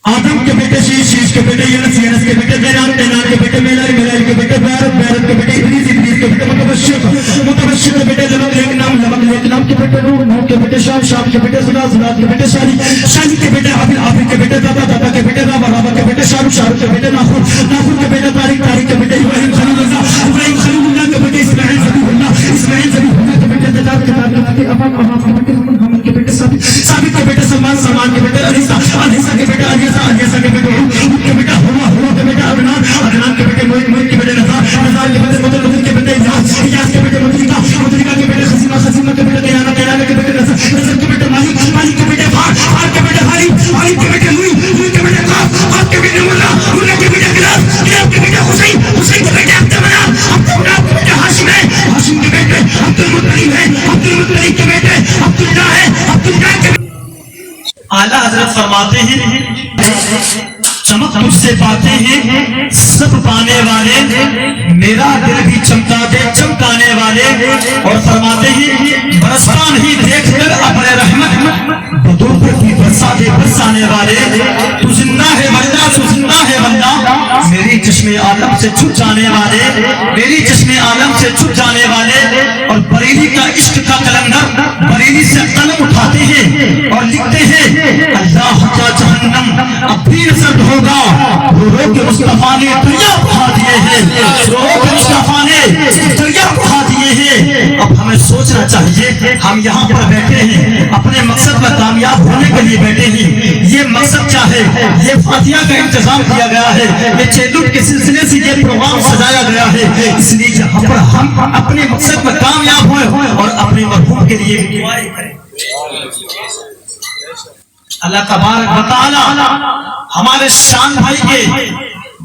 آدم کے بیٹے شیش، شیش کے بیٹے یونس، یونس کے بیٹے قینان، قینان کے بیٹے میلائیل، میلائیل کے بیٹے بیرت، بیرت کے بیٹے ابلیس، ابلیس کے بیٹے متبشر، متبشر کے بیٹے لمک، لیکنام، لمک، لیکنام کے بیٹے نور، نور کے بیٹے شام، شام کے بیٹے زلال، زلال کے بیٹے شانی، شانی کے بیٹے عابد، عابد کے بیٹے دادا، دادا کے بیٹے رابع، رابع کے بیٹے شاروخ، شاروخ کے بیٹے ناخور، ناخور کے بیٹے طارق، طارق کے بیٹے ابراہیم خلیل اللہ، ابراہیم خلیل اللہ کے بیٹے اسماعیل ذبیح اللہ، اسماعیل ذبیح اللہ کے بیٹے دجال، دجال کے بیٹے امام، امام کے بیٹے حمد، حمد کے بیٹے ثابت، ثابت کے بیٹے سلمان، سلمان کے بیٹے علیسا، علیسا کے بیٹے علیسا، علیسا کے بیٹے کے بیٹا ہوا، ہوا کے بیٹا عدنان، عدنان کے بیٹے موہن، موہن کے بیٹے نزار، نزار کے بیٹے مدر، مدر کے بیٹے الیاس، الیاس کے بیٹے مدرکہ، مدرکہ کے بیٹے خزیمہ، خزیمہ کے بیٹے قیانہ، قیانہ کے بیٹے نصر، نصر کے بیٹے مالک، مالک کے بیٹے فار، فار کے بیٹے غالب، غالب کے بیٹے موئی، موئی کے بیٹے قاف، قاف کے بیٹے ملا، ملا کے بیٹے کلاب، کلاب کے بیٹے حسین، حسین کے بیٹے عبد مناف، عبد مناف کے بیٹے ہاشم ہے، ہاشم کے بیٹے عبد المطلب ہے، عبد المطلب کے بیٹے عبداللہ ہے، عبداللہ کے اعلیٰ حضرت فرماتے ہیں چمک تجھ سے پاتے ہیں سب پانے والے، میرا دل بھی چمکا دے چمکانے والے، اور فرماتے ہیں برستا نہیں دیکھ کر اپنے رحمت بدور پر بھی برسا دے برسانے والے، تو زندہ ہے واللہ، تو زندہ ہے واللہ، میری چشم عالم سے چھپ جانے والے، میری چشم عالم سے چھپ جانے والے، اور بریلی کا عشق کا قلندر بریلی سے قلم اٹھاتے ہیں اور لکھتے ہیں اللہ کا جہنم اب بھی نصرت ہوگا، رو رو کے مصطفیٰ نے دریا بہا دیے ہیں، رو رو کے مصطفیٰ نے دریا بہا دیے ہیں۔ اب ہمیں سوچنا چاہیے ہم یہاں پر بیٹھے ہیں اپنے مقصد میں کامیاب ہونے کے لیے بیٹھے ہیں، یہ مقصد کیا ہے؟ یہ فاتحہ کا انتظام کیا گیا ہے، یہ چیلوٹ کے سلسلے سے یہ پروگرام سجایا گیا ہے، اس لیے یہاں پر ہم اپنے مقصد میں کامیاب ہوئے اور اپنے مرحوم کے لیے دعائیں کریں۔ اللہ تبارک و تعالی ہمارے شان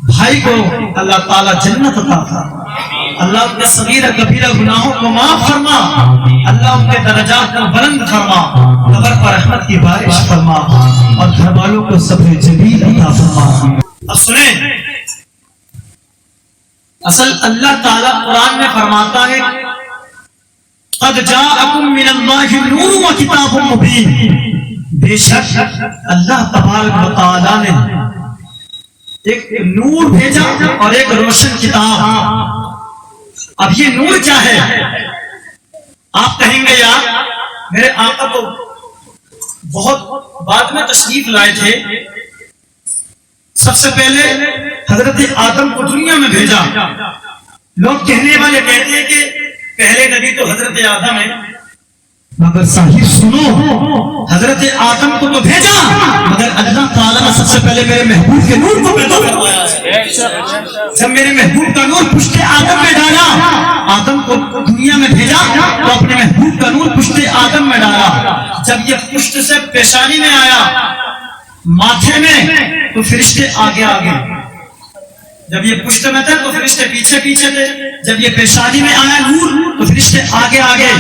بھائی کو اللہ تعالی جنت عطا فرما، اللہ ان کے صغیرہ کبیرہ گناہوں کو معاف فرما، اللہ ان کے درجات کو بلند فرما، قبر پر رحمت کی بارش فرما، اور گھر والوں کو صبر جمیل عطا فرما۔ اب سنیں، اصل اللہ تعالی قرآن میں فرماتا ہے قد جاءکم من اللہ نور و کتاب مبین، بے شک اللہ تبارک و تعالی نے ایک نور بھیجا اور ایک روشن کتاب۔ اب یہ نور کیا ہے؟ آپ کہیں گے یار میرے آقا تو بہت بعد میں تشریف لائے تھے، سب سے پہلے حضرت آدم کو دنیا میں بھیجا، لوگ کہنے والے کہتے ہیں کہ پہلے نبی تو حضرت آدم ہے، مگر صاحب سنو، حضرت آدم کو تو بھیجا مگر اللہ تعالیٰ نے سب سے پہلے میرے محبوب کے نور کو پیدا کروایا ہے۔ جب میرے محبوب کا نور پشت آدم میں ڈالا، آدم کو دنیا میں بھیجا تو اپنے محبوب کا نور پشت آدم میں ڈالا، جب یہ پشت سے پیشانی میں آیا، ماتھے میں، تو فرشتے آگے آگے، جب یہ پشت میں تھا تو فرشتے پیچھے پیچھے تھے، جب یہ پیشانی میں آیا نور تو فرشتے آگے آگے،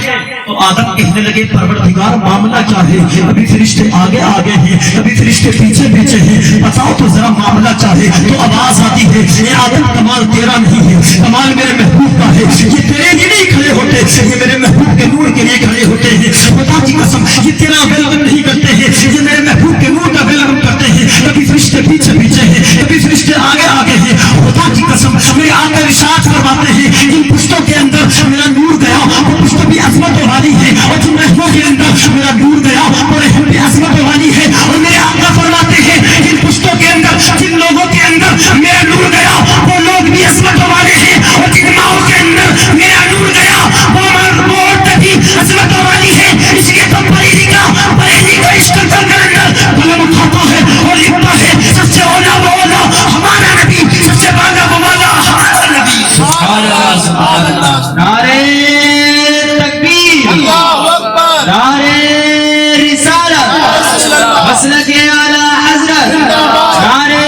تو آدم کہنے لگے پروردگار معاملہ کیا ہے؟ ابھی فرشتے آگے آگے ہیں، ابھی فرشتے پیچھے پیچھے ہیں، بتاؤ تو ذرا معاملہ کیا ہے؟ تو آواز آتی ہے یہ آدم کمال تیرا نہیں ہے، کمال میرے محبوب کا ہے، یہ تیرے لیے نہیں کھڑے ہوتے، یہ میرے محبوب کے نور کے لیے کھڑے ہوتے ہیں، خدا کی قسم یہ تیرا ویلکم نہیں کرتے ہیں، یہ میرے محبوب کے نور کا ویلکم کرتے ہیں، کبھی فرشتے پیچھے پیچھے ہیں، کبھی فرشتے آگے آگے ہیں۔ خدا کی قسم میرے آقا ارشاد فرماتے ہیں ان پشتوں کے اندر میرا نور گیا، وہ پشتوں بھی عظمت والی ہے، اور جن رحموں کے اندر میرا نور گیا وہ رحم بھی عظمت والی ہے، اور میرے آقا فرماتے ہیں ان پشتوں کے اندر جن لوگوں کے اندر میرا نور گیا وہ لوگ بھی عظمت والے ہیں، اور جن ماؤں کے اندر میرا نور گیا وہ عورتیں بھی عظمت والی ہے۔ اس لیے تو بریلی کا عشق کا کلندر قلم اٹھاتا ہے اور لکھتا ہے سب سے اولا وہ اولا ہمارا نبی، سب سے بالا وہ بالا ہمارا نبی۔ سبحان اللہ، سبحان اللہ، نعرہ تکبیر، اللہ اکبر، نعرہ رسالت، مسلک اعلیٰ حضرت، نعرہ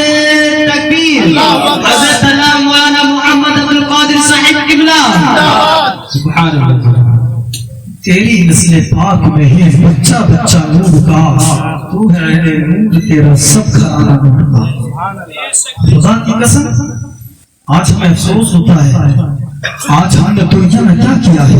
تکبیر، حضرت اللہ مولانا محمد عبد القادر صاحب قبلہ۔ سبحان اللہ، تیری نسل پاک میں ہے بچہ بچہ نور کا، تو ہے نور تیرا سب گھرانہ نور کا۔ خدا کی قسم آج ہمیں افسوس ہوتا ہے آج ہم نے دنیا میں کیا کیا ہے؟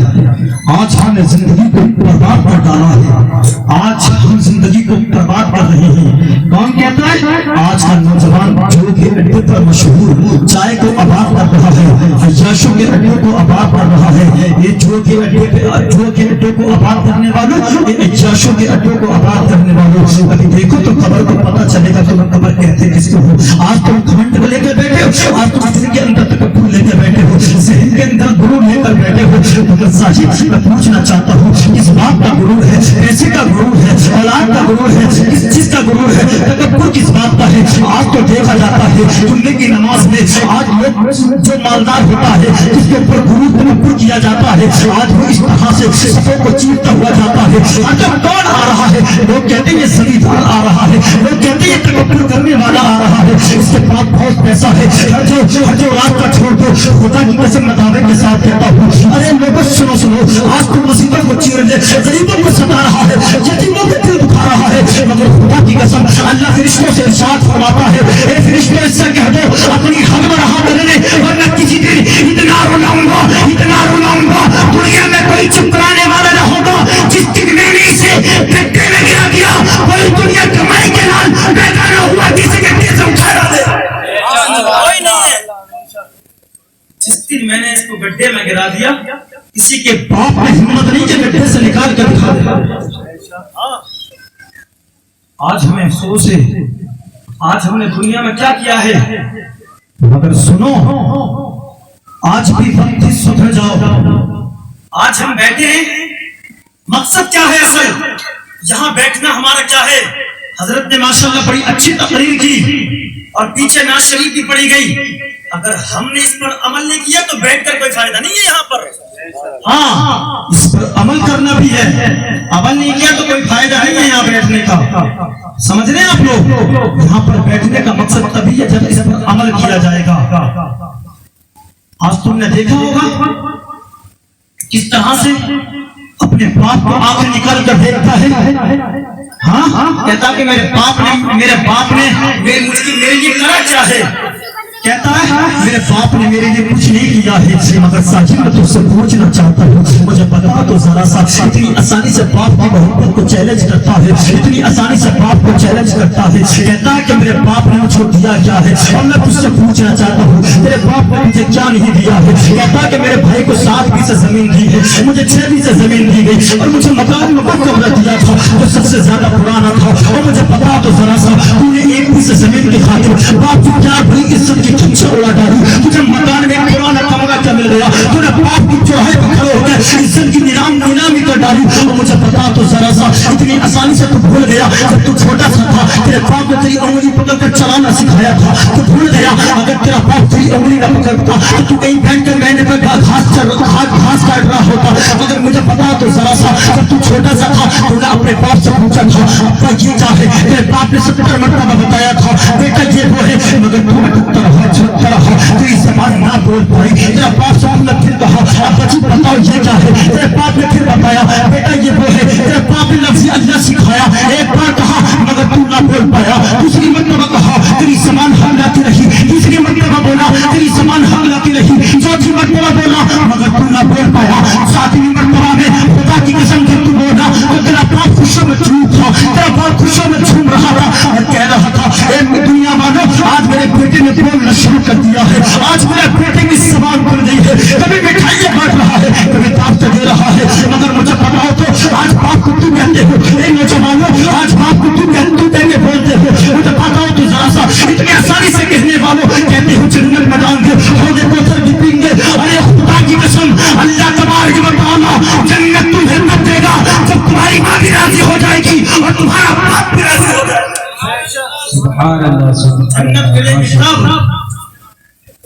آج ہم نے زندگی کو برباد کر ڈالا ہے. آج ہم زندگی کو برباد کر رہے ہیں. کون کہتا ہے؟ آج کا نوجوان جو کہ اڈے پر مشہور چائے کو آباد کر رہا ہے, عیاشوں کے اڈے کو آباد کر رہا ہے. یہ جو کہ اڈے کو آباد کرنے والوں, یہ عیاشوں کے اڈے کو آباد کرنے والوں, ابھی دیکھو تو قبر کو پتہ چلے گا تم قبر کہتے کس کو ہو. آج تم گھمنڈ کو لے کے بیٹھے ہو, آج تم دل کے اندر تکبر لے کے بیٹھے ہو, ذہن کے اندر غرور لے کر بیٹھے ہو. مگر ساجد میں پوچھنا چاہتا ہوں, کس بات کا غرور ہے؟ پیسے کا غرور ہے؟ اولاد کا غرور ہے؟ کس چیز کا غرور ہے؟ تکبر کس بات کا ہے؟ آج تو دیکھا جاتا ہے جمعے کی نماز میں آج لوگ جو مالدار ہوتا ہے جس کے اوپر غرور تکبر کیا جاتا ہے, آج وہ اس طرح سے صفوں کو چیرتا ہوا جاتا ہے. اگر کون آ رہا ہے؟ لوگ کہتے ہیں یہ زمیندار آ رہا ہے, لوگ کہتے ہیں یہ تکبر کرنے والا آ رہا ہے, اس کے پاس بہت پیسہ ہے. جو رات کا چھوڑ دو, خدا کی قسم میں دعوے کے ساتھ کہتا ہوں, ارے لوگوں سنو, آج تو مصیبت کو چیر لے, غریبوں کو ستا رہا ہے, یتیموں کو دل دکھا رہا ہے, مگر خدا کی قسم اللہ فرشتوں سے ارشاد فرماتا ہے, اے فرشتوں اس سے کہہ دو اپنی خبر رہا کرنے, ورنہ کسی دن اتنا رلاؤں گا دنیا میں کوئی چپ کرانے والا نہ ہوگا. جس دن میں نے اسے گڈھے میں گرا دیا وہی دنیا کمائی کے نام پیدا نہ ہوا کسی گڈھے سے اٹھا دے. جس دن میں نے اس کو گڈھے میں گرا دیا کسی کے باپ نے ہمت نہیں کہ گڈھے سے نکال کر دکھا دیا. آج ہمیں افسوس ہے, آج ہم نے دنیا میں کیا کیا ہے. مگر سنو, آج بھی وقت سدھر جاؤ. آج ہم بیٹھے ہیں, مقصد کیا ہے اصل یہاں بیٹھنا ہمارا کیا ہے؟ حضرت نے ماشاءاللہ بڑی اچھی تقریر کی اور پیچھے نعت شریف بھی پڑھی گئی. اگر ہم نے اس پر عمل نہیں کیا تو بیٹھ کر کوئی فائدہ نہیں ہے یہاں پر. ہاں, اس پر عمل کرنا بھی ہے. عمل نہیں کیا تو کوئی فائدہ نہیں ہے یہاں بیٹھنے کا. سمجھ رہے ہیں آپ لوگ؟ یہاں پر بیٹھنے کا مقصد تبھی ہے جب اس پر عمل کیا جائے گا. آج تم نے دیکھا ہوگا کس طرح سے اپنے باپ کو آنکھ نکال کر دیکھتا ہے. ہاں, کہتا کہ میرے باپ نے میرے لیے کرا کیا ہے. کہتا ہے میرے باپ نے میرے لیے کچھ نہیں کیا ہے. مگر ساجد میں تم سے پوچھنا چاہتا ہوں, مجھے بتا تو ذرا سا, اتنی آسانی سے باپ کی محبت کو چیلنج کرتا ہے, اتنی آسانی سے باپ کو چیلنج کرتا ہے. کہتا ہے کہ میرے باپ نے مجھ کو دیا کیا ہے. اور میں تجھ سے پوچھنا چاہتا ہوں میرے باپ نے مجھے کیا نہیں دیا ہے. کہتا ہے کہ میرے بھائی کو 7 بیسے زمین دی ہے, مجھے 6 بیسے زمین دی گئی, اور مجھے مکان میں وہ کمرہ دیا تھا جو سب سے زیادہ پرانا تھا. اور مجھے بتا تو ذرا سا, تو نے 1 بیسے زمین کی خاطر باپ کی کیا بڑی عزت کی چھچا اڑا ڈالی. تجھے مکان میں پرانا کمرہ کیا مل گیا, تو نے باپ کی چوراہے پر کھڑے ہو کر عزت کی نیلامی کر ڈالی. اور مجھے بتا تو ذرا سا, اتنی آسانی سے تو بھول گیا جب تو چھوٹا سا تھا تیرے باپ نے تیری انگلی پکڑ کر چلانا سکھایا تھا, تو بھول گیا اگر تیرا باپ تیری انگلی نہ پکڑتا تو تو کہیں بیٹھ کر مہینے پر گھاس کاٹ رہا ہوتا. مگر مجھے بتا تو ذرا سا, جب تو چھوٹا سا تھا تو نے اپنے باپ سے پوچھا تھا ابا یہ کیا ہے. تیرے باپ نے 70 مرتبہ بتایا تھا بیٹا یہ وہ ہے, مگر تو اٹکتا رہا چھٹتا رہا, تیری زبان نہ بول پائی. تیرا باپ صاحب نے پھر کہا ابا جی بتاؤ یہ کیا ہے. تیرے باپ نے پھر بتایا بیٹا یہ وہ ہے. تیرے باپ نے لفظ اللہ سکھایا, ایک بار کہا مگر تو نہ بول پایا. دوسری مرتبہ کہا تیری زبان ہم لاتی رہی, تیسری مرتبہ بولا تیری زبان ہم لاتی رہی, چوتھی مرتبہ بولا مگر تو نہ بول پایا. 7ویں مرتبہ میں خدا کی قسم سے تو بولا تو تیرا باپ خوشیوں میں جھوم تھا, تیرا باپ خوشیوں میں جھوم رہا تھا اور کہہ رہا تھا اے دنیا والوں, آج میرے بیٹے نے بولنا شروع کر دیا ہے, آج میرے بیٹے کی زبان کھل گئی ہے, کبھی مٹھائیاں بانٹ رہا ہے, کبھی دعوتیں دے رہا ہے. مگر مجھے بتاؤ تو آج باپ کو تم کہتے ہو, اے نوجوانوں آج باپ کو تم کہتے بولتے ہو. مجھے بتاؤ تو ذرا سا, اتنی آسانی سے کہنے والوں کہتے ہو جنت میں ڈال دے, ہوگے کوثر بھی پئیں گے. ارے خدا کی قسم اللہ تبارک و تعالی جنت تمہیں مت دے گا جب تمہاری ماں بھی راضی ہو جائے گی اور تمہارا باپ بھی راضی ہو جائے گا. سبحان اللہ. جنت کے لیے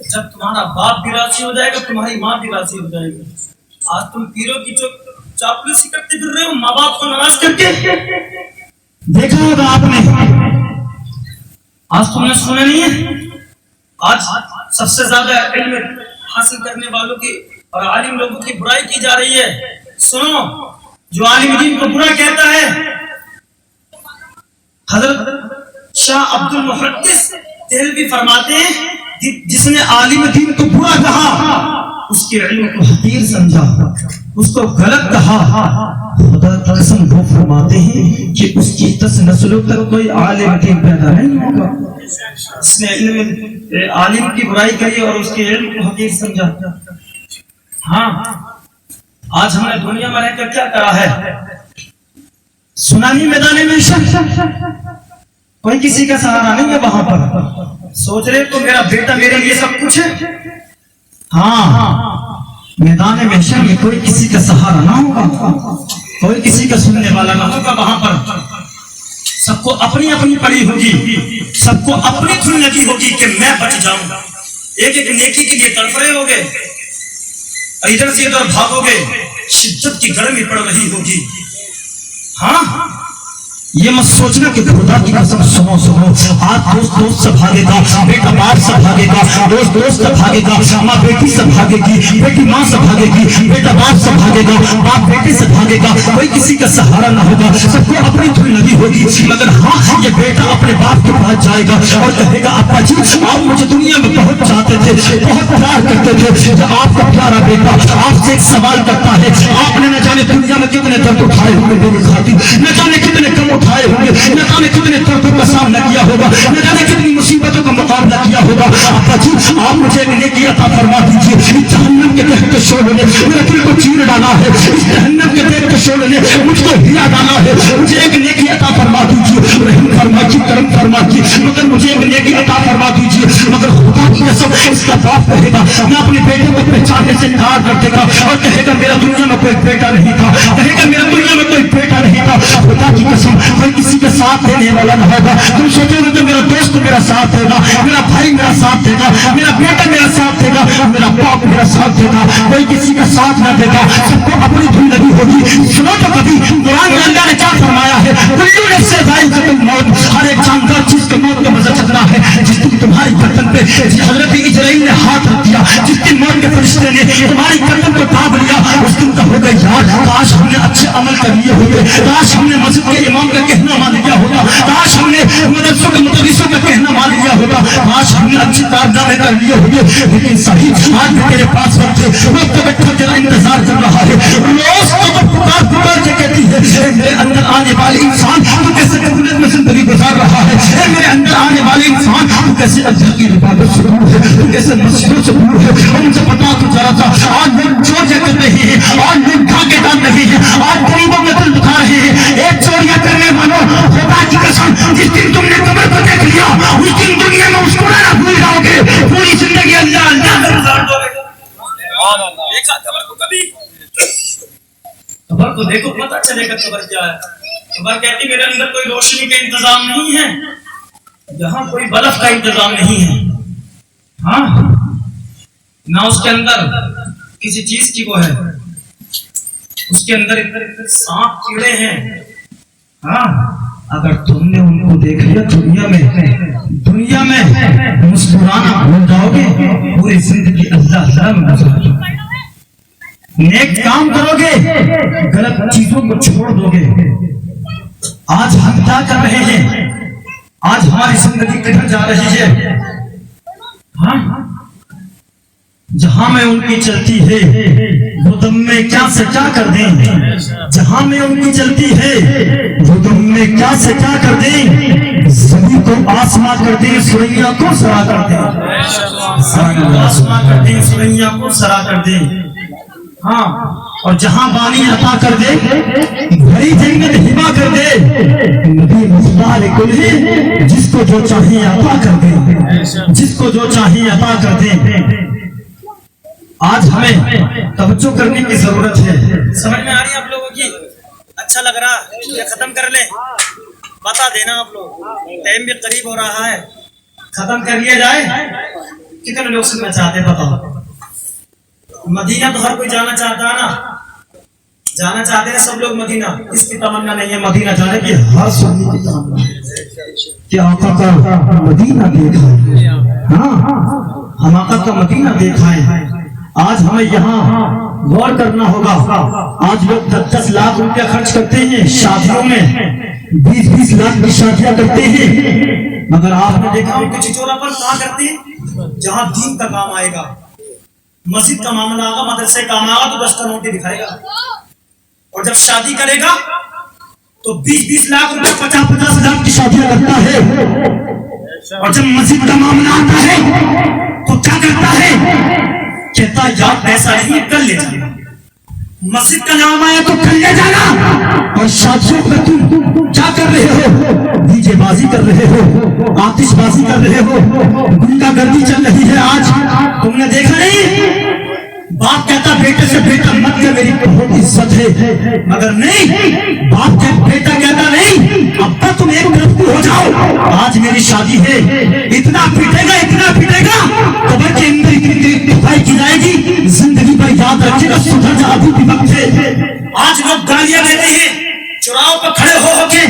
جب تمہارا باپ بھی راضی ہو جائے گا تمہاری ماں بھی راضی ہو جائے گی. آج تم پیروں کی جو چاپلوسی کرتے پھر رہے ہو ماں باپ کو ناراض کر کے. دیکھا ہوگا آپ نے, آج تم نے سنا نہیں ہے, آج سب سے زیادہ علم حاصل کرنے والوں کی اور عالم لوگوں کی برائی کی جا رہی ہے. سنو, جو عالم دین کو برا کہتا ہے, حضرت شاہ عبد المحدث دہلوی فرماتے ہیں جس نے عالم دین کو برا کہا اس کے علم کو حقیر سمجھا، اس کو غلط کہا، خدا قسم وہ فرماتے ہیں کہ اس کی 10 نسلوں تک کوئی عالم دین پیدا نہیں ہوگا۔ اس نے عالم کی برائی کری اور اس کے علم کو حقیر سمجھا۔ ہاں آج ہم نے دنیا میں رہ کر کیا کرا ہے؟ سنانی میدان میں کوئی کسی کا سہارا نہیں ہے، وہاں پر سوچ رہے تو میرا بیٹا میرے لیے سب کچھ ہے۔ ہاں میدان محشر میں کوئی کسی کا سہارا نہ ہوگا، کوئی کسی کا سننے والا نہ ہوگا۔ وہاں پر سب کو اپنی اپنی پڑی ہوگی، سب کو اپنی دھن لگی ہوگی کہ میں بچ جاؤں۔ ایک ایک نیکی کے لیے تڑپ رہے ہوگے، ادھر سے ادھر بھاگو گے، شدت کی گرمی پڑ رہی ہوگی۔ ہاں یہ مت سوچنا کہ خدا کی قسم سنو سنو، آپ دوست سے بھاگے گا، بیٹا باپ سے بھاگے گا، دوست سے بھاگے گا، ماں بیٹی سے بھاگے گی، بیٹی ماں سے بھاگے گی، بیٹا باپ سے بھاگے گا، باپ بیٹے سے بھاگے گا، کوئی کسی کا سہارا نہ ہوگا، سب کو اپنی دھن لگی ہوگی۔ مگر ہاں یہ بیٹا اپنے باپ کے پاس جائے گا اور کہے گا ابا جی آپ مجھے دنیا میں بہت چاہتے تھے، بہت پیار کرتے تھے، جب آپ کا پیارا بیٹا آپ سے ایک سوال کرتا ہے، آپ نے نہ جانے دنیا میں کتنے درد اٹھائے ہوں گے میری خاطر، نہ جانے کتنے کم اٹھائے ہوں گے، نہ جانے کتنے دردوں کا سامنا کیا ہوگا، نہ جانے کتنی مصیبتوں کا مقابلہ کیا ہوگا۔ ابا جی آپ مجھے ایک نیکی عطا فرما دیجیے، اس جہنم کے تحت شعلے نے میرے دل کو چیر ڈالا ہے، اس جہنم کے تحت شعلے نے مجھ کو ہلا ڈالا ہے، مجھے ایک نیکی عطا فرما دیجیے، رحم فرمائیے، کرم فرمائیے، مگر مجھے ایک نیکی عطا فرما دیجیے۔ مگر خدا کی قسم اس کا باپ کہے گا، میں اپنے بیٹے کو پہچاننے سے انکار کر دے گا اور کہے گا میرا دنیا میں کوئی بیٹا نہیں تھا، کہے گا میرا دنیا میں کوئی بیٹا نہیں تھا۔ خدا کی قسم کوئی کسی کا ساتھ دینے والا نہ ہوگا۔ تم سوچو گے کہ میرا دوست میرا ساتھ دے گا، میرا بھائی میرا ساتھ دے گا، میرا بیٹا میرا ساتھ دے گا، میرا باپ میرا ساتھ دے گا، کوئی کسی کا ساتھ نہ دے گا، سب کو اپنی دھن لگی ہوگی۔ سنو تو کبھی قرآن میں اللہ نے کیا فرمایا ہے، کل نفس ذائقۃ الموت، ہر ایک جاندار چیز کے موت کا مزہ چکھنا ہے۔ جس دن تمہاری گردن پہ حضرت اجرائیل نے ہاتھ رکھ دیا، جس دن موت کے فرشتے نے تمہاری گردن کو داب لیا، اس دن کا ہوگا یاد کاش ہم نے اچھے عمل کر لیے ہوتے، کاش ہم نے مسجد کے امام کا کہنا مان لیا ہوتا، کاش ہم نے مدرسوں کے مدرسوں کا کہنا مان لیا ہوتا، کاش ہم نے اچھی کارنامے کر لیے ہوتے۔ لیکن صحیح آج بھی تیرے پاس وقت ہے، وقت بیٹھا تیرا انتظار کر رہا ہے، روز تو پکار پکار کے کہتی ہے میرے اندر آنے والے انسان تو کیسے غفلت میں زندگی گزار رہا ہے، اے میرے اندر آنے والے انسان تو کیسے اللہ کی عبادت سے دور ہے، تو کیسے مسجدوں سے دور ہے۔ ان سے بتا تو ذرا سا آج لوگ چوریاں کر رہے ہیں، آج لوگ ڈھاکے ڈال رہے ہیں، آج غریبوں میں دل دکھا رہے ہیں۔ ایک چوریاں کرنے والوں خدا کی قسم جس دن تم نے قبر کو دیکھ لیا اس دن دنیا میں مسکرانا بھول جاؤ گے، پوری زندگی اللہ اللہ سے گزار دو گے۔ ایک ساتھ قبر کو کبھی قبر کو دیکھو پتہ چلے گا قبر کیا ہے۔ قبر کہتی میرے اندر کوئی روشنی کا انتظام نہیں ہے، یہاں کوئی بلف کا انتظام نہیں ہے، ہاں نہ اس کے اندر کسی چیز کی وہ ہے، اس کے اندر سانپ کیڑے ہیں۔ ہاں اگر تم نے ان کو دیکھ لیا دنیا میں مسکرانا بھول جاؤ گے، پوری زندگی اللہ اللہ میں گزار دو گے۔ نیک کام کرو گے، غلط چیزوں کو چھوڑ دو گے۔ آج ہم کیا کر رہے ہیں؟ آج ہماری زندگی کدھر جا رہی ہے؟ ہاں جہاں میں ان کی چلتی ہے وہ دم میں کیا سے کیا کر دیں، جہاں میں ان کی چلتی ہے وہ دم میں کیا سے کیا کر دیں، زمین کو آسمان کر دیں، سریا کو سرا کر دیں، زمین کو آسمان کر دیں، سریا کو سرا کر دیں۔ ہاں اور جہاں بانی عطا کر دے، بھری جنت ہبا کر دے، نبی مختار کل ہے جس کو جو چاہیے عطا کر دے، جس کو جو چاہیے عطا کر دے۔ آج ہمیں توجہ کرنے کی ضرورت ہے۔ سمجھ میں آ رہی ہے آپ لوگوں کی؟ اچھا لگ رہا ہے؟ ختم کر لیں، بتا دینا آپ لوگ، ٹائم بھی قریب ہو رہا ہے، ختم کر لیا جائے۔ کتنے لوگ سننا چاہتے ہیں بتاؤ؟ مدینہ تو ہر کوئی جانا چاہتا ہے نا، جانا چاہتے ہیں سب لوگ مدینہ، کس کی تمنا نہیں ہے مدینہ جانے کی؟ ہر سنی کی تمنا کہ آقا کا مدینہ دیکھا ہے۔ ہاں ہم آقا کا مدینہ دیکھا ہے۔ آج ہمیں یہاں غور کرنا ہوگا۔ آج لوگ 10-10 لاکھ روپیہ خرچ کرتے ہیں شادیوں میں، 20-20 لاکھ کی شادیاں کرتے ہیں، مگر آپ نے دیکھا ان کے چچورا پر کہاں کرتے ہیں؟ جہاں دین کا کام آئے گا، مسجد کا معاملہ آگا، مدرسے کا کام آگا تو 10 کا نوٹ ہی دکھائے گا، اور جب شادی کرے گا تو 20-20 لاکھ روپے 50-50 ہزار کی شادیاں کرتا ہے، اور جب مسجد کا معاملہ آتا ہے تو کیا کرتا ہے؟ کہتا یار پیسہ نہیں کر لے جانا، مسجد کا نام آیا تو کر لے جانا، اور شادیوں میں تم کیا کر رہے ہو؟ ڈی جے بازی کر رہے ہو، آتش بازی کر رہے ہو، گنڈا گردی چل رہی ہے آج، تم نے دیکھا نہیں؟ باپ کہتا بیٹے سے بیٹا مت کر، میری بہت عزت ہے، مگر نہیں، باپ بیٹا کہتا نہیں ابا تم ایک طرف ہو جاؤ، آج میری شادی ہے، اتنا پیٹے گا اتنا پیٹے گا، قبر کے اندر اتنی دفائی کی جائے گی، زندگی پر یاد رکھے گا سدھر جا ابھی بھی وقت ہے۔ آج لوگ گالیاں دیتے ہیں چوراہوں پر کھڑے ہو کے،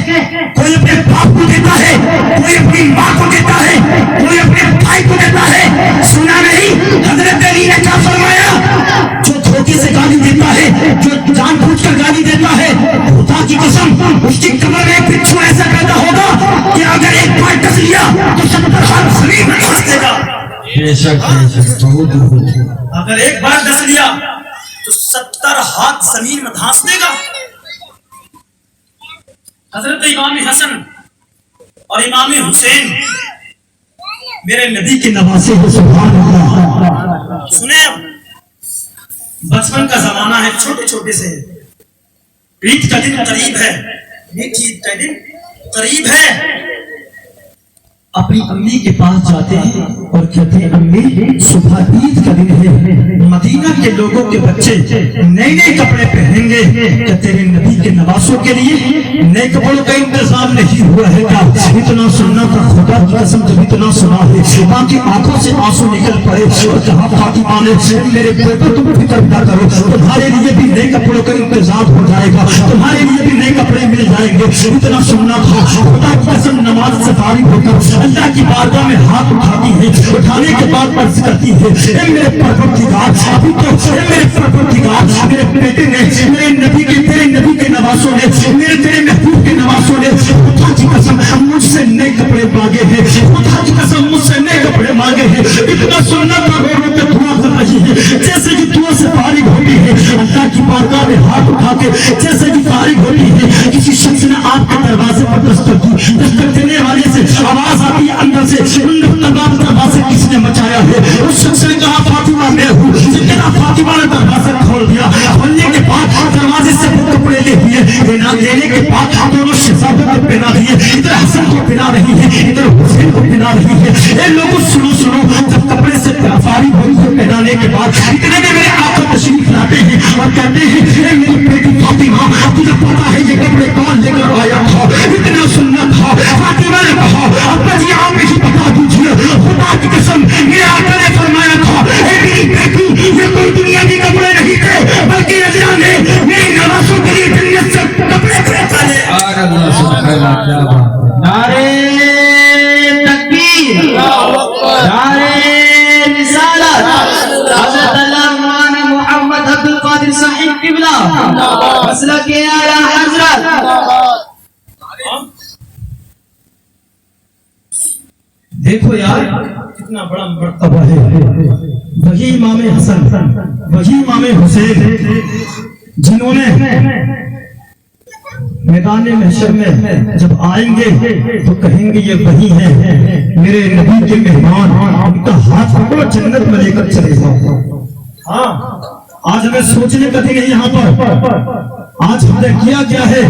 کوئی اپنے باپ کو دیتا ہے، کوئی اپنی ماں کو دیتا ہے، کوئی اپنے بھائی کو دیتا ہے، سنا نہیں حضرت علی نے کیا فرمایا؟ جو دھوکے سے گالی دیتا ہے، جو جان بوجھ کر گالی دیتا ہے، خدا کی قسم اس کی کمر میں بچھو ایسا پیدا ہوگا کہ اگر ایک بار ڈس لیا تو 70 ہاتھ زمین میں دھنس دے گا، اگر ایک بار ڈس لیا تو 70 ہاتھ زمین میں دھانس دے گا۔ حضرت امام حسن اور امام حسین میرے نبی کے نواسے ہیں، سبحان اللہ۔ سنیں اب بچپن کا زمانہ ہے، چھوٹے چھوٹے سے، عید کا دن قریب ہے، عید کا دن قریب ہے، اپنی امی کے پاس جاتے ہیں اور کہتے ہیں امی صبح عید کا دن ہے، مدینہ کے لوگوں کے بچے نئے نئے کپڑے پہنیں گے، کہ تیرے نبی کے نواسوں کے لیے نئے کپڑوں کا انتظام نہیں ہوا ہے کیا؟ اتنا سننا تھا، خدا کی قسم جب اتنا سنا ہے باقی آنکھوں سے آنسو نکل پڑے، اور کہا فاطمہ نے میرے بیٹے تم فکر نہ کرو، تمہارے لیے بھی نئے کپڑوں کا انتظام ہو جائے گا، تمہارے لیے بھی نئے کپڑے مل جائیں گے۔ اتنا سننا تھا، خدا کی قسم نماز سے فارغ ہو کر اللہ کی بارگاہ میں ہاتھ اٹھاتی ہے، اٹھانے کے بعد عرض کرتی ہے اے میرے پروردگار، ابھی تو اے میرے پروردگار، میرے بیٹے نے، میرے نبی کے، تیرے نبی کے نواسوں نے، میرے تیرے محبوب کے نواسوں نے خدا کی قسم مجھ سے نئے کپڑے مانگے ہیں، خدا کی قسم مجھ سے نئے کپڑے مانگے ہیں۔ اتنا سننا تھا، رو رو کے دعا کر رہی ہے، جیسے کہ دعا سے فارغ ہوتی ہے اللہ کی بارگاہ میں ہاتھ اٹھا کے، جیسے کہ فارغ ہوتی ہے، کسی شخص نے آپ کے دروازے پر دستک کی، دستک دینے والے سے آواز آتی ہے اندر سے، دروازے کس نے مچایا ہے؟ اس شخص نے کہا فاطمہ میں ہوں، کہا فاطمہ نے دروازہ کھول دیا، کھولنے کے بعد دروازے سے وہ کپڑے لے دیے، لینے کے بعد دونوں شہزادوں کو پہنا دیے، ادھر حسن کو پہنا رہی ہے، ادھر حسین کو پہنا رہی ہے۔ اے لوگوں سنو سنو، جب کپڑے سے فارغ ہوئی ہے پہنانے کے بعد، اتنے میں میرے آقا تشریف لاتے ہیں اور کہتے ہیں اے میری بیٹی فاطمہ، تجھے پتا ہے یہ کپڑے کون لے کر آیا تھا؟ اتنا سننا تھا، فاطمہ نے کہا ابا جی آپ مجھے بتا دیجیے، خدا کی قسم میرے آقا نے فرمایا تھا اے میری بیٹی یہ کوئی دنیا کے کپڑے نہیں تھے، بلکہ اللہ نے میری نواسوں کے لیے جنت سے کپڑے خریدا ہے۔ نعرے تکبیر، نعرے رسالت، حضرت علامہ محمد عبد القادر صاحب قبلہ مسلک اعلیٰ حضرت۔ دیکھو یار کتنا بڑا مرتبہ ہے، وہی امام حسن وہی امام حسین جنہوں نے میدان محشر میں جب آئیں گے تو کہیں گے یہ وہی ہیں میرے نبی کے مہمان، ان کا ہاتھ پکڑو جنت میں لے کر چلے جاؤ۔ ہاں آج ہمیں سوچنے کا دن ہے یہاں پر، آج ہم نے کیا کیا ہے؟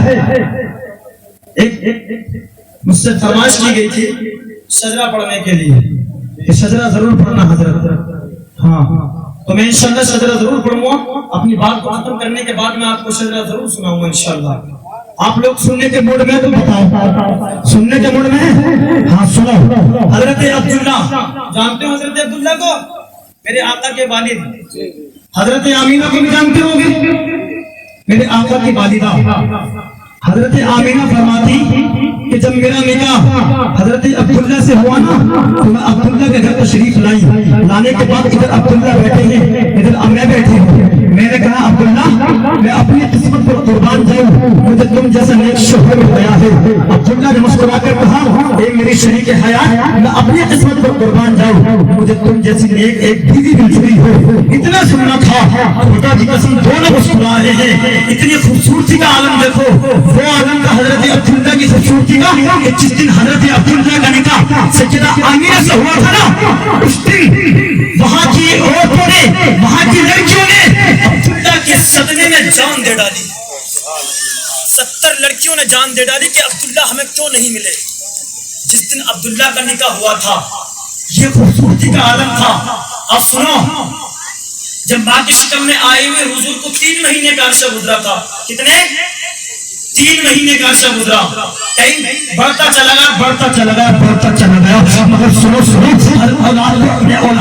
ایک مجھ سے فرمائش کی گئی تھی شجرہ پڑھنے کے لیے کہ شجرہ ضرور پڑھنا حضرت، ہاں تو میں انشاءاللہ شجرہ ضرور پڑھوں گا، اپنی بات کو ختم کرنے کے بعد میں آپ کو شجرہ ضرور سناؤں گا انشاءاللہ۔ آپ لوگ سننے کے موڈ میں تو بتاؤ، سننے کے موڈ میں؟ ہاں سنو۔ حضرت عبداللہ، جانتے ہو حضرت عبداللہ کو؟ میرے آقا کے والد۔ حضرت آمینہ کو بھی جانتے ہو گے؟ میرے آقا کی والدہ حضرت آمینہ فرماتی کہ جب میرا نکاح حضرت عبداللہ سے ہوا نا تو میں عبداللہ کے گھر تشریف لائی، لانے کے بعد ادھر عبداللہ بیٹھے ہیں، ادھر میں بیٹھی ہوں۔ میں نے کہا عبداللہ میں اپنی قسمت پر قربان جاؤں، مجھے تم جیسا نیک شوہر مل گیا ہے۔ عبداللہ نے مسکرا کر کہا اے میری شریک حیات میں اپنی قسمت پر قربان جاؤں مجھے تم جیسی نیک ایک بیوی مل چکی ہو. اتنا سننا تھا. خدا کی قسم دونوں مسکرا رہے ہیں. اتنی خوبصورتی کا عالم دیکھو. وہ عالم کا حضرت عبداللہ کی خوبصورتی کا کہ جس دن حضرت عبداللہ کا نکاح سیدہ آمینہ سے ہوا تھا نا, اس دن وہاں کی عورتوں نے, وہاں کی لڑکیوں نے عبداللہ کے صدمے میں جان دے ڈالی. 70 لڑکیوں نے جان دے ڈالی کہ عبداللہ ہمیں کیوں نہیں ملے. جس دن عبداللہ کا نکاح ہوا تھا یہ خوبصورتی کا عالم تھا. اب سنو, جب ماں کے شکم میں آئے ہوئے حضور کو 3 مہینے کا عرصہ گزرا تھا. کتنے؟ 3 مہینے کا عرصہ گزرا. کہیں بڑھتا چلا گیا, بڑھتا چلا گیا, بڑھتا چلا گیا. مگر سنو سنو,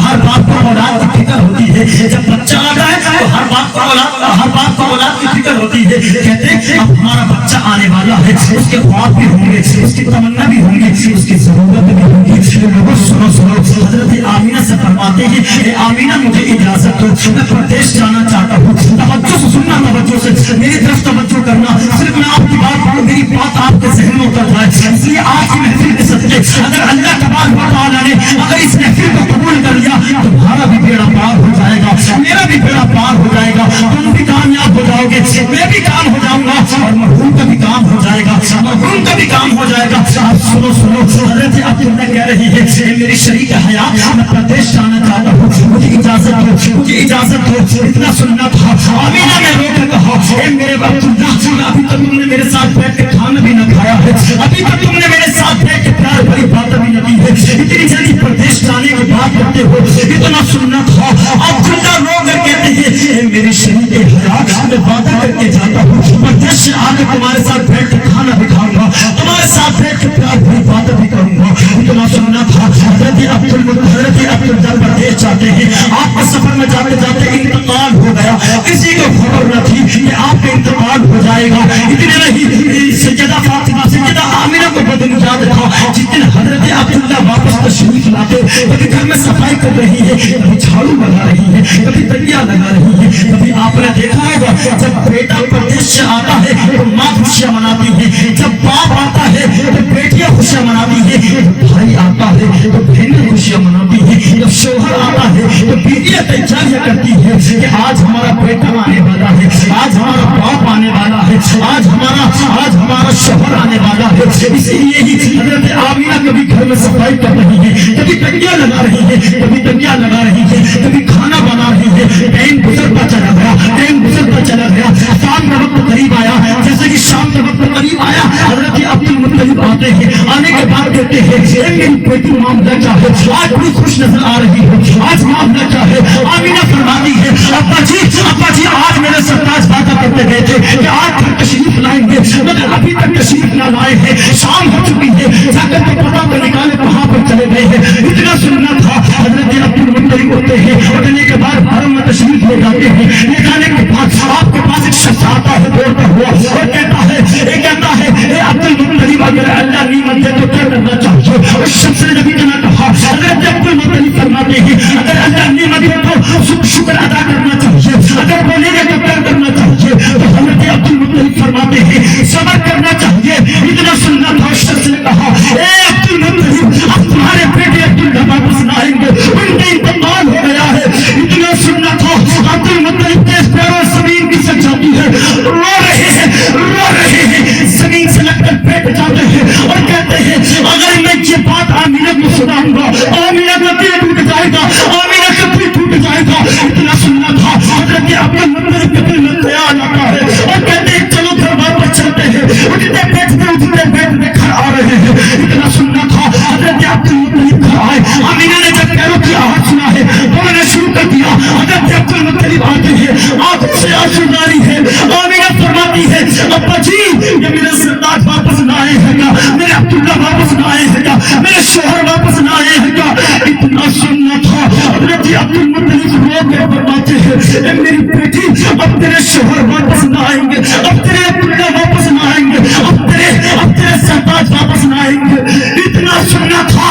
ہر باپ کو اولاد کی فکر ہوتی ہے. جب بچہ آتا ہے تو ہر باپ کو اولاد کی فکر ہوتی ہے. کہتے ہیں اب ہمارا بچہ آنے والا ہے, اس کے خواب بھی ہوں گے, اس کی تمنا بھی ہوں گی, اس کی ضرورت بھی ہوگی. لوگوں سنو سنو, حضرت آمینہ سے فرماتے ہیں اے آمینہ مجھے اجازت دو, میں پردیش جانا چاہتا ہوں. توجہ سے سننا, توجہ سے میری طرف توجہ کرنا. صرف میں آپ کی بات کروں, میری بات آپ کے ذہن میں اتر جائے. اس لیے آج کی محفل کے صدقے اگر اللہ تبارک و تعالیٰ نے اگر اس محفل کو قبول کر لیا, تمہارا بھی بیڑا پار ہو جائے گا, میرا بھی بیڑا پار ہو جائے گا. تم بھی کامیاب ہو جاؤ گے, میں بھی کام ہو جاؤں گا, اور مرحوم کا بھی کام ہو جائے گا, مرحوم کا بھی کام ہو جائے گا. سنو سنو, حضرت عبداللہ کہہ رہی ہے میری شریک حیات میں پردیش جانا چاہتا ہوں, مجھے اجازت دو, مجھے اجازت دو. اتنا سننا تھا. آمینہ نے رو کر کہا اے میرے عبداللہ, ابھی تک تم نے میرے ساتھ بیٹھ کے کھانا بھی نہ کھایا ہے, ابھی تک تم نے میرے ساتھ بیٹھ کے پیار بھری باتیں بھی نہ کی ہے, اتنی جلدی پردیش جانے کی بات کرتے ہو. اتنا سننا تھا. عبداللہ رو کر کہتے ہیں اے میری شریک حیات میں وعدہ کر کے جاتا ہوں, پردیش سے آ کے تمہارے ساتھ بیٹھ کے کھانا بھی کھاؤں گا, تمہارے ساتھ بیٹھ کے پیار بھری باتیں بھی کروں گا. اتنا سننا تھا. حضرت عبداللہ پردیش جاتے ہیں. آپ کے سفر میں جاتے جاتے انتقال ہو گیا, کسی کو خبر نہ تھی کہ آپ کا انتقال ہو جائے گا. اتنے نہیں, سیدہ فاطمہ, سیدہ آمینہ کو بدن یاد تھا. جس دن حضرت عبداللہ واپس تشریف لاتے, کبھی گھر میں صفائی کر رہی ہے, کبھی جھاڑو لگا رہی ہے, کبھی دریا لگا رہی ہے. کبھی آپ نے دیکھا ہوگا جب بیٹا پردیش سے آتا ہے تو ماں خوشیاں مناتی ہے, جب باپ آتا ہے تو بیٹیاں خوشیاں مناتی ہے, جب بھائی آتا ہے تو بہنیں خوشیاں مناتی ہے, جب شوہر آتا ہے تو بیٹیاں تیاریاں کرتی ہے کہ آج ہمارا بیٹا آنے والا ہے, آج ہمارا باپ آنے والا ہے, آج ہمارا شوہر آنے والا ہے. اسی لیے ہی حضرت آمینہ کبھی گھر میں صفائی کر رہی ہے, کبھی تکیا لگا رہی ہے, کبھی تکیا لگا رہی ہے, کبھی کھانا بنا رہی ہے. ٹائم گزرتا چلا گیا, ٹائم گزرتا چلا گیا. شام کا وقت قریب آیا, جیسے کہ شام کا وقت قریب آیا, حضرت عبدالمطلب آتے ہیں. آنے کے بعد کہتے ہیں میری بیٹی معاملہ کیا ہے, آج بڑی خوش نظر آ رہی ہے, آج معاملہ کیا ہے. آمینہ فرماتی ہے ابا جی آج میرے سرتاج وعدہ کرتے گئے تھے کہ آج گھر تشریف لائیں گے, مگر ابھی تک تشریف نہ لائے ہیں, شام ہو چکی ہے, جا کر کے پتہ تو نکالے کہاں پر چلے گئے ہیں. اتنا سننا تھا. حضرت عبدالمطلب ہوتے ہیں, اٹھنے کے بعد حرم میں تشریف لے جاتے ہیں. لے جانے کے بعد آپ کے پاس ایک شخص آتا ہے دوڑتا ہوا اور کہتا ہے اے عبدالمطلب اگر اللہ نعمت دے تو کیا کرنا چاہیے. اس شخص نے جب اتنا کہا, حضرت عبدالمطلب فرماتے ہیں اگر اللہ نعمت دے تو شکر ادا کرنا چاہیے, اگر بولے گا تو کیا کرنا چاہیے. تو حضرت عبدالمطلب فرماتے ہیں صبر کرنا چاہیے. اتنا سننا تھا. اس شخص نے کہا اے عبدالمطلب اب تمہارے بیٹے عبداللہ واپس نہ آئیں گے, ان کا انتقال ہو گیا ہے. اتنا سننا تھا. عبدالمطلب کے پیروں زمین کی سک جاتی ہے, رو رہے ہیں, زمین سے لگ کر بیٹھ جاتے ہیں اور کہتے ہیں اگر میں یہ بات آمینہ کو سناؤں گا, آمینہ کا دل ٹوٹ جائے گا, آمینہ کا دل ٹوٹ جائے گا. اتنا سننا تھا. حضرت عبدالمطلب کے دل میں خیال آتا ہے اور کہتے ہیں چلو گھر واپس چلتے ہیں. اٹھتے بیٹھتے گھر آ رہے ہیں. اتنا سننا تھا. حضرت عبدالمطلب گھر آئے. آمینہ نے جب پیروں کی آواز سنا ہے انہوں نے شروع کر دیا. حضرت عبدالمطلب آتے ہیں, آنکھوں سے آنسو جاری ہے. آمینہ فرماتی ہے ابا جی یہ میرے سرتاج واپس نہ آئے ہیں گا, میرے عبداللہ واپس نہ آئے ہیں گا, میرے شوہر واپس نہ آئے ہیں گا. اتنا سننا تھا. حضرت عبدالمطلب رو کے فرماتے ہیں اے میری بیٹی اب تیرے شوہر واپس نہ آئیں گے, اب تیرے عبداللہ واپس نہ آئیں گے, اب تیرے سرتاج واپس نہ آئیں گے. اتنا سننا تھا.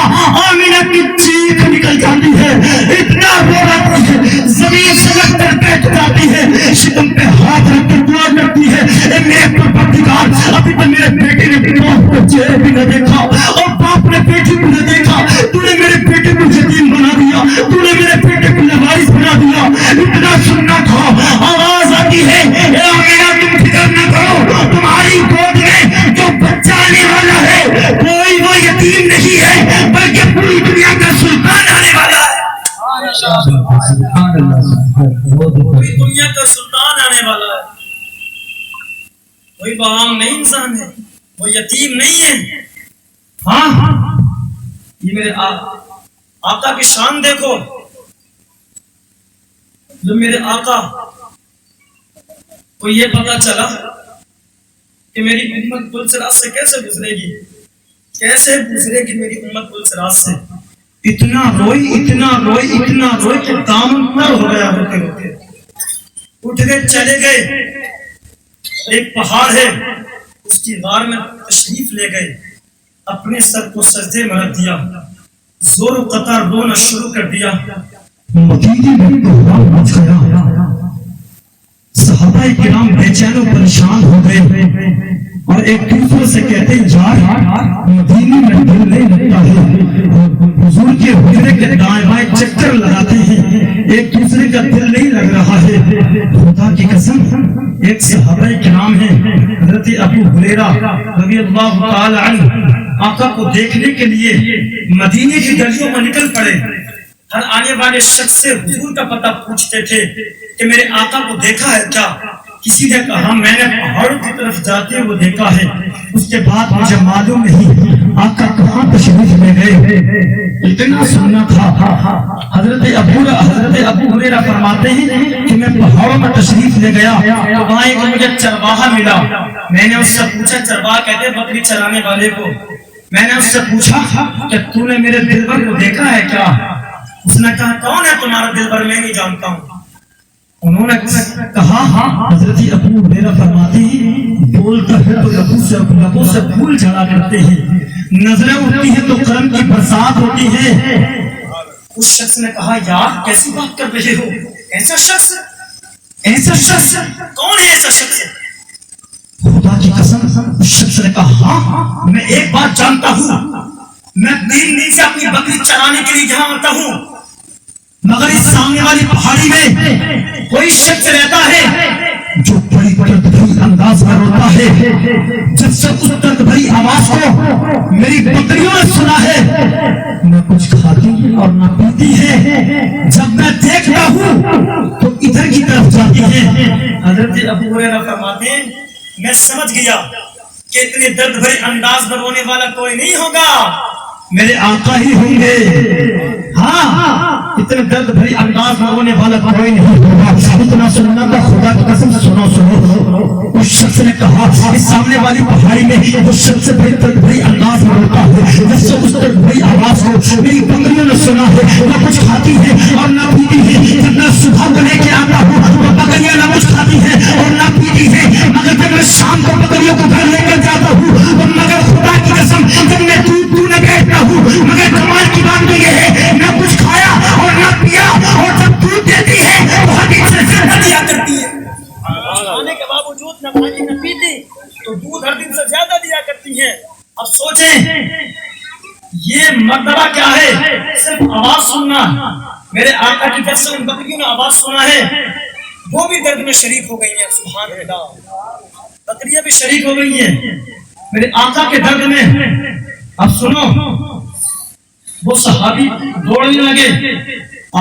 آمینہ کی چیخ نکل جاتی ہے, اتنا رو رہی ہے, زمین سے لگ کر بیٹھ جاتی ہے, شکم پہ ہاتھ رکھ کر دعا کرتی ہے اے میرے پروردگار ابھی تو میرے بیٹے نے باپ کو چہرے بھی نہ دیکھا اور باپ نے بیٹی کوئی عام نہیں انسان ہے، وہ یتیم نہیں ہے. ہاں یہ میرے آقا کی شان دیکھو. جو میرے آقا کو یہ پتا چلا کہ میری امت پلسرات سے کیسے گزرے گی، کیسے گزرے گی میری امت پلسرات سے، اتنا روئی کہ دامن تر ہو گیا. ہوتے ہوتے اٹھ گئے، چلے گئے. ایک پہاڑ ہے، اس کی غار میں تشریف لے گئے، اپنے سر کو سجدے میں رکھ دیا، زور و قطع رونا شروع کر دیا. مدینے میں کوہرام مچ گیا. صحابہ کرام بے چین و پریشان ہو گئے اور ایک دوسرے سے کہتے ہیں یار مدینے میں دل نہیں لگتا ہے. حضور کے حجرے کے دائیں بائیں چکر لگاتے ہیں، ایک دوسرے کا دل نہیں لگ رہا ہے. خدا کی قسم ایک صحابہ کرام ہیں حضرت ابو ہریرہ رضی اللہ تعالی عنہ، آقا کو دیکھنے کے لیے مدینے کی گلیوں میں نکل پڑے. ہر آنے والے شخص سے حضور کا پتہ پوچھتے تھے کہ میرے آقا کو دیکھا ہے کیا؟ کسی نے کہا میں نے پہاڑوں کی طرف جاتے وہ دیکھا ہے. اس کے بعد مجھے معلوم نہیں آقا کہاں تشریف لے گئے. اتنا سننا تھا. حضرت ابو ہریرہ فرماتے ہیں کہ میں پہاڑوں میں تشریف لے گیا تو وہاں ایک مجھے چرواہا ملا. میں نے اس سے پوچھا، چرواہا کہتے ہیں بکری چرانے والے کو، میں نے اس سے پوچھا کہ تو نے میرے دلبر کو دیکھا ہے کیا؟ اس نے کہا کون ہے تمہارا دلبر؟ میں نہیں جانتا ہوں. انہوں نے کہا حضرت ابو ہریرہ فرماتے ہیں بولتا ہے تو لبوں سے پھول جھڑا کرتے ہیں، نظریں اٹھتی ہیں تو کرم کی برسات ہوتی ہے. اس شخص نے کہا یار کیسی بات کر رہے ہو؟ ایسا شخص کون ہے؟ ایسا شخص خدا کی قسم. اس شخص نے کہا ہاں میں ایک بات جانتا ہوں، میں 3 دن سے اپنی بکری چرانے کے لیے یہاں آتا ہوں، مگر اس سامنے والی پہاڑی میں کوئی شخص رہتا ہے جو بڑی درد بھری انداز میں روتا ہے. جب سے اس درد بھری آواز کو میری بکریوں نے سنا ہے نہ کچھ کھاتی اور نہ پیتی ہے، جب میں دیکھتا ہوں تو ادھر کی طرف جاتی ہے. حضرت ابو ہریرہ فرماتے ہیں میں سمجھ گیا کہ اتنے درد بھرے انداز میں رونے والا کوئی نہیں ہوگا، میرے آقا ہی ہوں گے. ہاں اتنے درد بھری انداز میں رونے والا کوئی نہیں ہوگا. اتنا سننا تھا. خدا کی قسم سنو. اس شخص نے کہا اس سامنے والی پہاڑی میں وہ شخص بڑے درد بھری انداز میں روتا ہے، جب سے اس درد بھری آواز کو میری بکریوں نے سنا ہے نہ کچھ کھاتی ہے اور نہ پیتی ہے. جب میں صبح کو لے کے آتا ہوں تو بکریاں نہ کچھ کھاتی ہے اور نہ پیتی ہے، مگر جب میں شام کو بکریوں کو گھر لے کر جاتا ہوں تو مگر خدا کی قسم جب میں دودھ پینے بیٹھتا ہوں مگر کمال کی بات یہ ہے نہ کچھ کھایا اور نہ پیا، اور جب دودھ دیتی ہے تو حدیث سے زیادہ دیا کرتی ہے. کھانے کے باوجود نہ کھاتی نہ پیتی تو دودھ ہر دن سے زیادہ دیا کرتی ہے. اب سوچیں یہ مرتبہ کیا ہے؟ صرف آواز سننا. میرے آقا کی جب سے ان بکریوں نے آواز سنا ہے وہ بھی درد میں شریک ہو گئی ہیں. سبحان اللہ، بکریاں بھی شریک ہو گئی ہیں میرے آقا کے درد میں. اب سنو وہ صحابی دوڑنے لگے،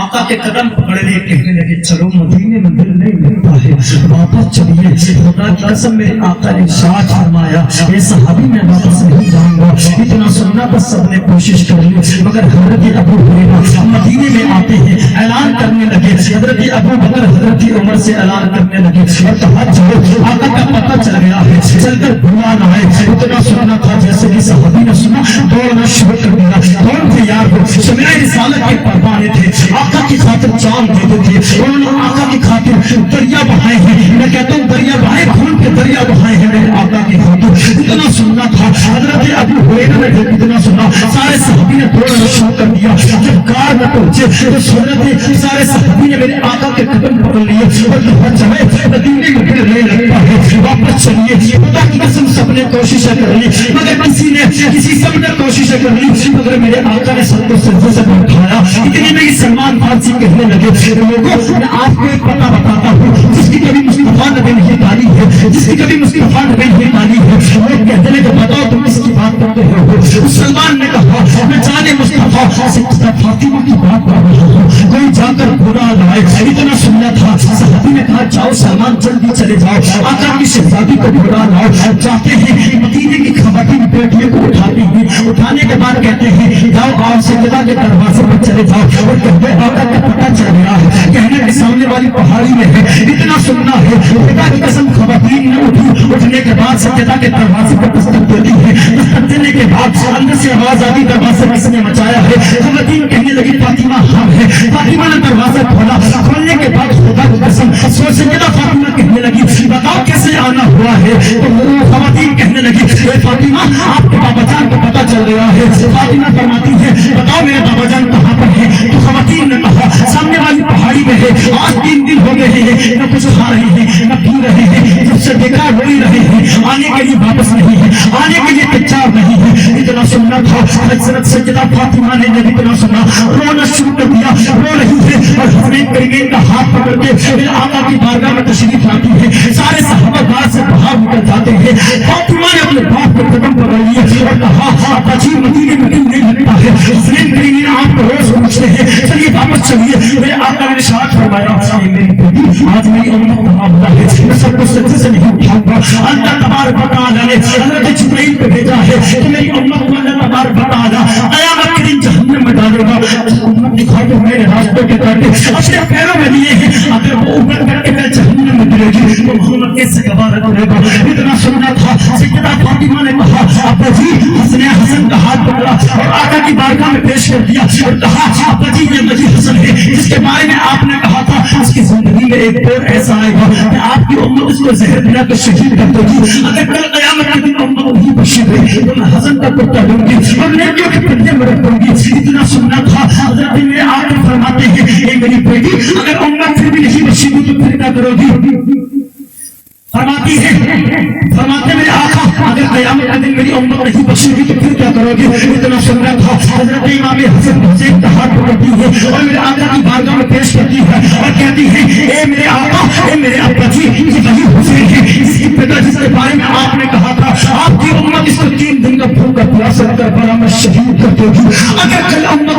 آقا کے قدم پکڑ لے، کہنے لگے چلو مدینے میں دل نہیں لگتا ہے، واپس چلیے. خدا کی قسم میرے آقا نے ارشاد فرمایا یہ صحابی میں واپس نہیں جاؤں گا. اتنا سننا بس سب نے کوشش کر لی، مگر حضرت ابو ہریرہ مدینے میں آتے ہیں، اعلان کرنے لگے. حضرت ابو بکر حضرت عمر سے اعلان کرنے لگے اور کہا چلو آقا کا پتہ چل گیا ہے، چل کر بھولا نہ ہے. اتنا سننا تھا جیسے کہ صحابی نے سنا دوڑنا شروع کر دیا. کون تھے یار؟ وہ شمع رسالت کے پروانے تھے، آقا کی خاطر جان دیتے تھے. انہوں نے آقا کی خاطر دریا بہائے ہیں. میں کہتا ہوں دریا بہائے، خون کے دریا بہائے ہیں میرے آقا کی خاطر. اتنا سننا تھا. حضرت ابو ہریرہ نے جب اتنا سنا سارے صحابی نے دوڑنا شروع کر دیا. جب کار میں پہنچے تو حضرت سارے صحابی نے میرے آقا کے قدم پکڑ لیے اور کہا چلے مدینے میں دل نہیں لگتا ہے، واپس چلیے. خدا کی قسم سب نے کوششیں کر لی مگر سب نے کوششیں کر لی مگر میرے آقا نے سب کو سجدے سے اٹھایا. اتنی میں سلمان فارسی کہنے لگے لوگوں میں آپ کو ایک پتہ بتاتا ہوں جس کی کبھی مصطفیٰ نبی نہیں ڈالی ہے، جس کی کبھی مصطفیٰ نبی نہیں ڈالی ہے. لوگ کہتے ہیں کہ بتاؤ تم کس کی بات کرتے ہو؟ سلمان نے کہا میں جانے مصطفیٰ سے فاطمہ کی بات کر رہا ہوں. کوئی جا کر گھوڑا لائے، اتنا سننا تھا صحابی نے کہا جاؤ سلمان جلدی چلے جاؤ، آقا کی شہزادی کو گھوڑا لاؤ۔ جاتے ہیں مدینے کی خواتین بیٹیوں کو اٹھاتی ہیں، اٹھانے کے بعد کہتے ہیں جاؤ آپ سجدہ کے دروازے پر چلے جاؤ، اور کہتے آقا کا پتہ چل گیا ہے کہنے کے سامنے والی پہاڑی میں ہے، اتنا سننا ہے خدا کی قسم خواتین نے اٹھی، اٹھنے کے بعد سجدہ کے دروازے پر دستک دیتی ہے، دستک دینے کے بعد اندر سے آواز آتی دروازے کس نے مچایا ہے، خواتین کہنے لگی فاطمہ ہم ہے، فاطمہ نے دروازہ کھولا، کھولنے کے بعد خدا کی قسم سیدہ فاطمہ کہنے لگی بتاؤ کیسے آنا ہوا ہے، تو خواتین کہنے لگی اے فاطمہ آپ کے بابا جان کو پتہ چل گیا ہے، فاطمہ فرماتی ہے بتاؤ میرے بابا جان کہاں پر ہے، تو خواتین نے کہا سامنے والی پہاڑی میں ہے، آج 3 دن ہو گئے ہیں نہ کچھ کھا رہے ہیں نہ پی رہے ہیں، جب سے دیکھا روئی رہے ہیں، آنے کے لیے واپس نہیں ہے، آنے کے لیے تیار نہیں ہے۔ اتنا سننا تھا حضرت سیدہ فاطمہ نے جب اتنا سنا رونا شروع کر دیا، رو رہی ہے اور حضرت کریم کا ہاتھ پکڑ کے پھر آقا کی بارگاہ میں تشریف لاتی ہے، سارے صحابہ گھر سے باہر نکل جاتے ہیں، فاطمہ نے اپنے باپ کو قدم پکڑ لیا اور کہا ابا جی مدینے میں کیوں نہیں لگتا ہے، حضرت کریم نے آپ کو روز پوچھتے ہیں چلیے واپس چلیے، میرے آقا نے ارشاد فرمایا میری بیٹی آج میری امت کا معاملہ ہے، میں سب کو سجدے سے نہیں اٹھاؤں گا، اللہ تبارک و تعالیٰ نے حضرت جبرائیل کو بھیجا ہے کہ میری امت کو اللہ تبارک و تعالیٰ قیامت کے دن جہنم میں ڈالے گا، امت دکھا کے میرے راستوں کے کاٹے اپنے پیروں میں لیے ہیں، اگر وہ اوپر کر کے میں جہنم میں گرے گی تو محمد کیسے گوارا کرے گا۔ اتنا سننا تھا سیدہ فاطمہ نے کہا ابا جی حسن کا ہاتھ پکڑا اور آقا کی بارگاہ میں پیش کر دیا اور کہا ابا جی یہ مجید حسن ہے جس کے بارے میں آپ نے کہا تھا اس کی زندگی میں ایک دور ایسا آئے گا کہ آپ کی امت اس کو زہر پلا کر شہید کر دے گی، اگر کل قیامت کے دن امت وہی بخشی گئی تو میں حسن کا کتا دوں گی اور نیکیوں کے پنجے میں رکھوں گی۔ اتنا سننا تھا حضرت میرے آقا فرماتے ہیں اے میری بیٹی اگر امت پھر بھی نہیں بخشی گئی تو پھر کیا کرو گی، فرماتی ہے فرماتے میرے آقا اگر قیامت کے دن میری امت نہیں بخشی گی تو پھر کیا کرو گے۔ اتنا سننا تھا حضرت امام حسن حسین کا ہاتھ پکڑتی ہے اور میرے آقا کی بارگاہ میں پیش کرتی ہے اور کہتی ہے اے میرے آقا اے میرے ابا جی یہ وہی حسین ہے اس کی پتا جس کے بارے میں آپ نے کہا تھا آپ کی امت اس کو 3 دن کا بھوکا پیاسا کربلا میں شہید کر دے گی، اگر کل امت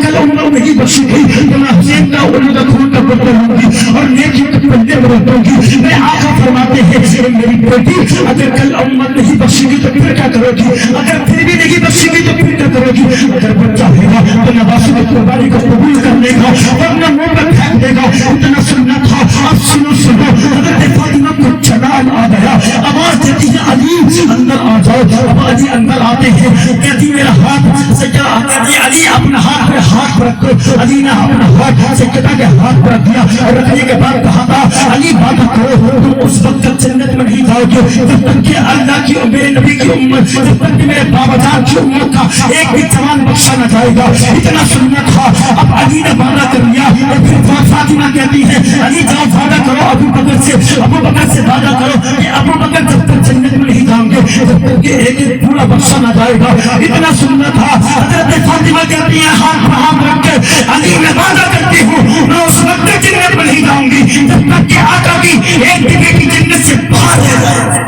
نہیں بخشی گئی تو میں حسین کا انہوں کا خون کا قطرہ لوں گی اور نیکیوں کے پلے میں رکھوں گی۔ میرے آقا فرماتے ہیں میری بیٹی اگر کل امت نہیں بخشی گی تو پھر کیا کرو گی، اگر پھر بھی نہیں بخشی گی تو پھر کیا کرو گی، اگر بچہ ہے گا تو نواسوں کی قربانی کو قبول کر لے گا ورنہ منہ پر پھینک دے گا۔ اتنا سننا تھا اب سنو حضرت فاطمہ کو چلان آ گیا، آواز دیتی ہے علی اندر آ جاؤ، اب علی اندر آتے ہیں، کہتی میرا ہاتھ سجدہ، کہتی علی اپنا ہاتھ پہ ہاتھ رکھو، علی نے اپنا ہاتھ سجدہ کے ہاتھ پر رکھ دیا اور رکھنے کے بعد کہا تھا علی بات کرو تم اس وقت تک جنت میں نہیں جاؤ گے جب تک کہ اللہ کی اور میرے نبی کی امت، جب تک کہ میرے بابا جان کی امت کا ایک بھی جوان بخشا نہ جائے گا۔ اتنا سننا تھا اب علی نے وعدہ کر لیا اور پھر فاطمہ کہتی ہے علی جاؤ وعدہ کرو ابو بکر سے وعدہ کرو کہ ابو بکر جب تک جنت میں نہیں جائیں گے جب تک کہ ایک پورا بخشا نہ جائے گا۔ اتنا سننا تھا حضرت فاطمہ کہتی ہے ہاتھ پر ہاتھ رکھ کے علی میں وعدہ کرتی ہوں میں اس وقت تک جنت میں نہیں جاؤں گی جب تک کہ آقا کی ایک بھی بیٹی جنت سے باہر ہو جائے۔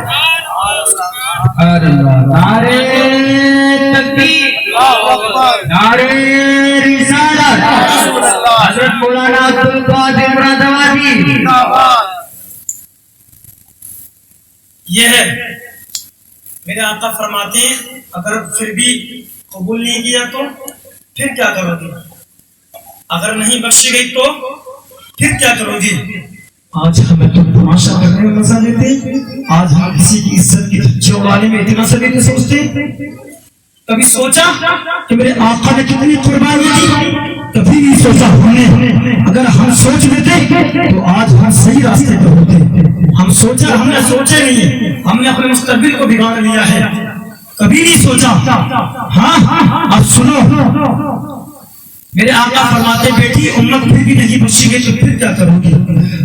نعرے تکبیر، نعرے رسالت، حضرت مولانا عبدالقادر مرادآبادی۔ یہ ہے میرے آقا فرماتے ہیں اگر پھر بھی قبول نہیں کیا تو پھر کیا کرو گی، اگر نہیں بخشی گئی تو پھر کیا کرو گی۔ آج ہمیں تو تماشا کرنے میں مزہ لیتے، آج ہم کسی کی عزت کی دھچے اڑانے میں اتنا سے نہیں سوچتے۔ کبھی سوچا کہ میرے آقا نے کتنی قربانی دی، کبھی نہیں سوچا ہم نے۔ اگر ہم سوچ لیتے تو آج ہم صحیح راستے پہ ہوتے، ہم نے سوچے نہیں، ہم نے اپنے مستقبل کو بگاڑ لیا ہے، کبھی نہیں سوچا۔ ہاں اب سنو میرے آقا فرماتے بیٹی امت پھر بھی نہیں بخشی گئی تو پھر کیا کرو گی۔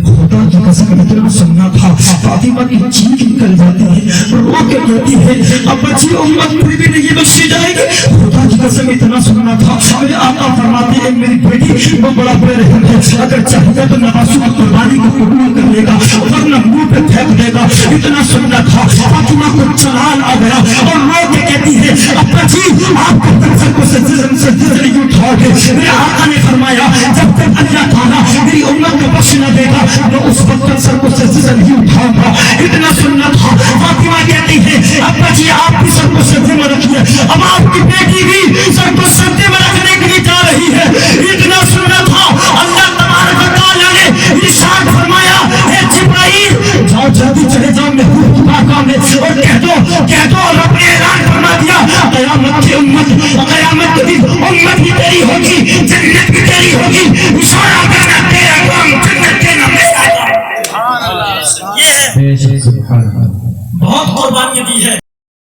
خدا کی قسم اتنا سننا تھا فاطمہ کی چیخ نکل جاتی ہے رو کے کہتی ہے اب بچی امت پھر بھی نہیں بخشی جائے گی۔ خدا کی قسم اتنا سننا تھا میرے آقا فرماتے ہیں میری بیٹی وہ بڑا بے رحم ہے، اگر چاہے تو نواسوں کی قربانی کو قبول کر لے گا ورنہ منہ پہ پھینک دے گا۔ اتنا سننا تھا فاطمہ کو چلان آ گیا اور رو کے کہتی ہے اب بچی آپ کو سجدے سے نہیں اٹھاؤ گے۔ میرے آقا نے فرمایا جب تک اللہ تعالیٰ بھی اشارہ کرنا تیرا کام جنت دینا میرا کام. یہ ہے بے شک سبحان اللہ. بہت قربانی دی ہے.